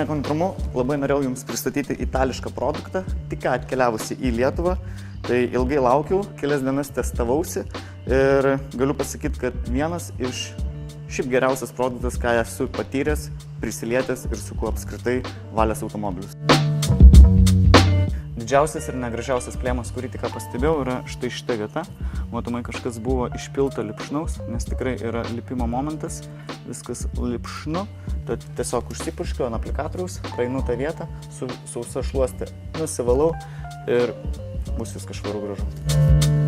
nekantrumu labai norėjau Jums pristatyti itališką produktą, tik atkeliavusi į Lietuvą. Tai ilgai laukiau, kelias dienas testavausi ir galiu pasakyti, kad vienas iš šiaip geriausias produktas, ką esu patyręs, prisilietęs ir su kuo apskritai valęs automobilius. Didžiausias ir negražiausias plėmas, kurį tik pastebėjau, yra štai šita vieta. Matomai, kažkas buvo išpilta lipšnaus, nes tikrai yra lipimo momentas, viskas lipšnu. Tad tiesiog užsipurškiu ant aplikatoriaus, praeinu tą vietą, su sausa šluoste nusivalau ir bus viskas švaru gražu.